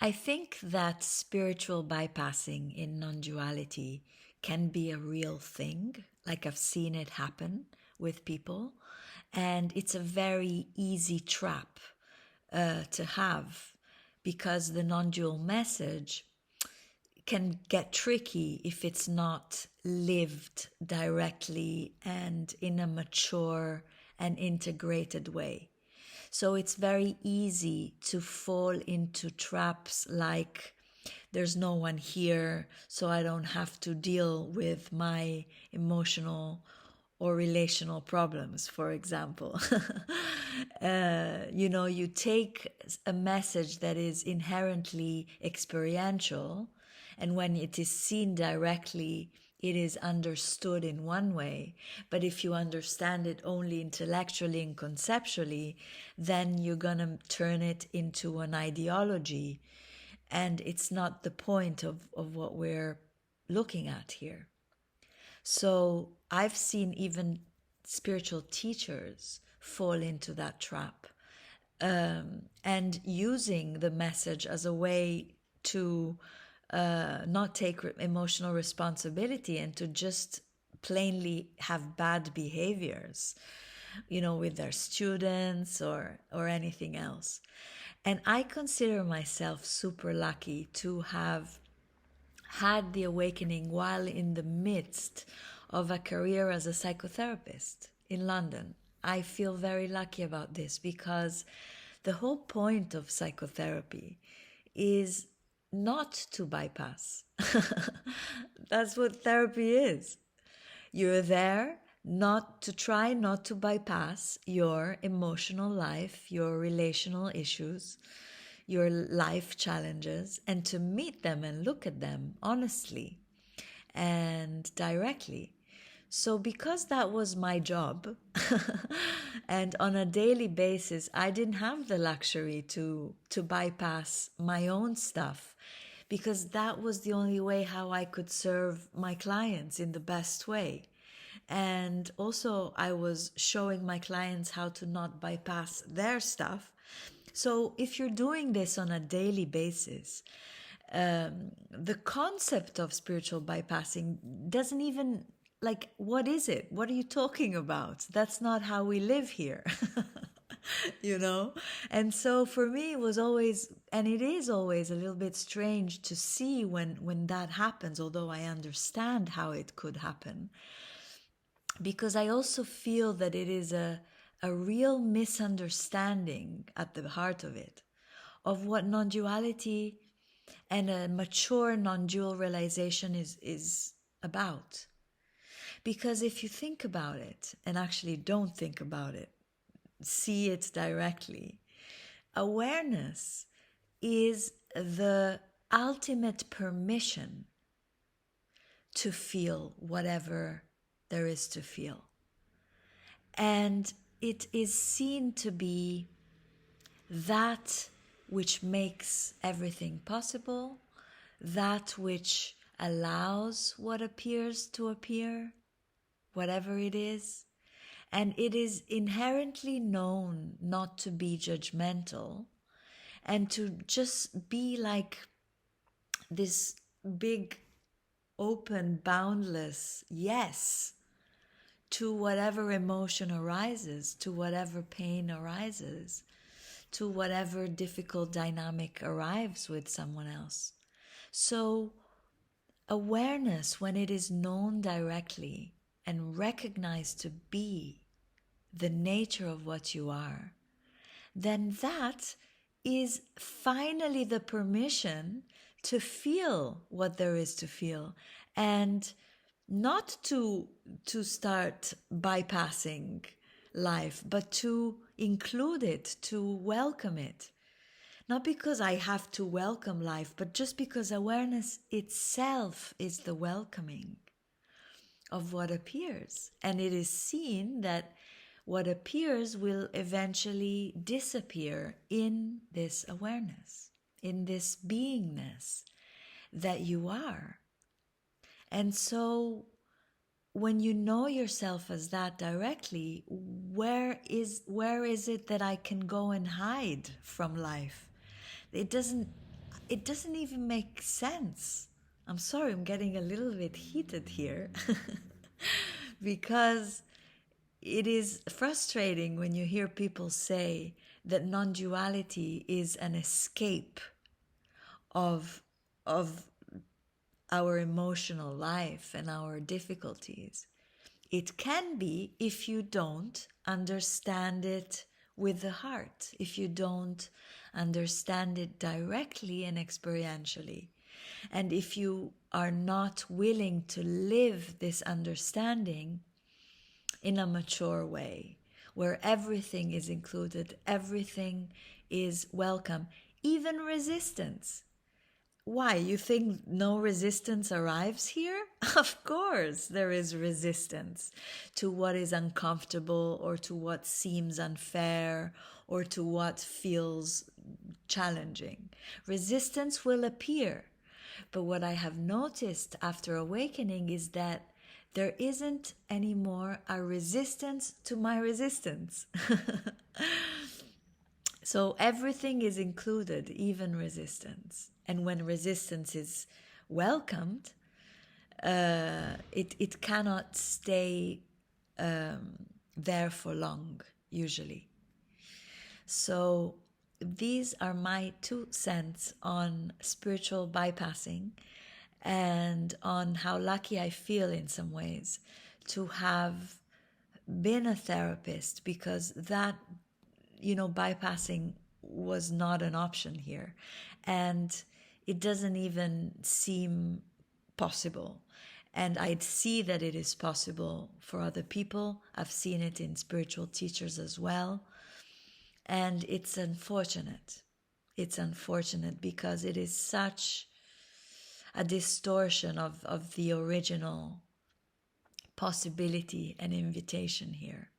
I think that spiritual bypassing in non-duality can be a real thing. Like I've seen it happen with people, and it's a very easy trap to have, because the non-dual message can get tricky if it's not lived directly and in a mature and integrated way. So it's very easy to fall into traps like there's no one here, so I don't have to deal with my emotional or relational problems, for example. You take a message that is inherently experiential, and when it is seen directly, it is understood in one way. But if you understand it only intellectually and conceptually, then you're going to turn it into an ideology. And it's not the point of what we're looking at here. So I've seen even spiritual teachers fall into that trap, and using the message as a way to not take emotional responsibility and to just plainly have bad behaviors, with their students or anything else. And I consider myself super lucky to have had the awakening while in the midst of a career as a psychotherapist in London. I feel very lucky about this because the whole point of psychotherapy is not to bypass. That's what therapy is. You're there not to try not to bypass your emotional life, your relational issues, your life challenges, and to meet them and look at them honestly and directly. So, because that was my job, and on a daily basis, I didn't have the luxury to bypass my own stuff, because that was the only way how I could serve my clients in the best way. And also, I was showing my clients how to not bypass their stuff. So, if you're doing this on a daily basis, the concept of spiritual bypassing doesn't even, like, what is it? What are you talking about? That's not how we live here. you know and so for me, it was always, and it is always, a little bit strange to see when that happens, although I understand how it could happen, because I also feel that it is a real misunderstanding at the heart of it, of what non-duality and a mature non-dual realization is about. Because if you think about it, and actually don't think about it, see it directly, awareness is the ultimate permission to feel whatever there is to feel. And it is seen to be that which makes everything possible, that which allows what appears to appear, whatever it is. And it is inherently known not to be judgmental and to just be like this big, open, boundless yes to whatever emotion arises, to whatever pain arises, to whatever difficult dynamic arrives with someone else. So, awareness, when it is known directly and recognized to be the nature of what you are, then that is finally the permission to feel what there is to feel, and not to start bypassing life, but to include it, to welcome it. Not because I have to welcome life, but just because awareness itself is the welcoming of what appears. And it is seen that what appears will eventually disappear in this awareness, in this beingness that you are. And so when you know yourself as that directly, where is it that I can go and hide from life? It doesn't it doesn't even make sense. I'm sorry, I'm getting a little bit heated here because it is frustrating when you hear people say that non-duality is an escape of of our emotional life and our difficulties. It can be if you don't understand it with the heart, if you don't understand it directly and experientially. And if you are not willing to live this understanding in a mature way, where everything is included, everything is welcome, even resistance. Why? You think no resistance arrives here? Of course, there is resistance to what is uncomfortable or to what seems unfair or to what feels challenging. Resistance will appear. But what I have noticed after awakening is that there isn't anymore a resistance to my resistance. So everything is included, even resistance. And when resistance is welcomed, it cannot stay there for long, usually. So these are my 2 cents on spiritual bypassing and on how lucky I feel in some ways to have been a therapist, because that, bypassing was not an option here. And it doesn't even seem possible. And I'd see that it is possible for other people. I've seen it in spiritual teachers as well. And it's unfortunate. It's unfortunate because it is such a distortion of the original possibility and invitation here.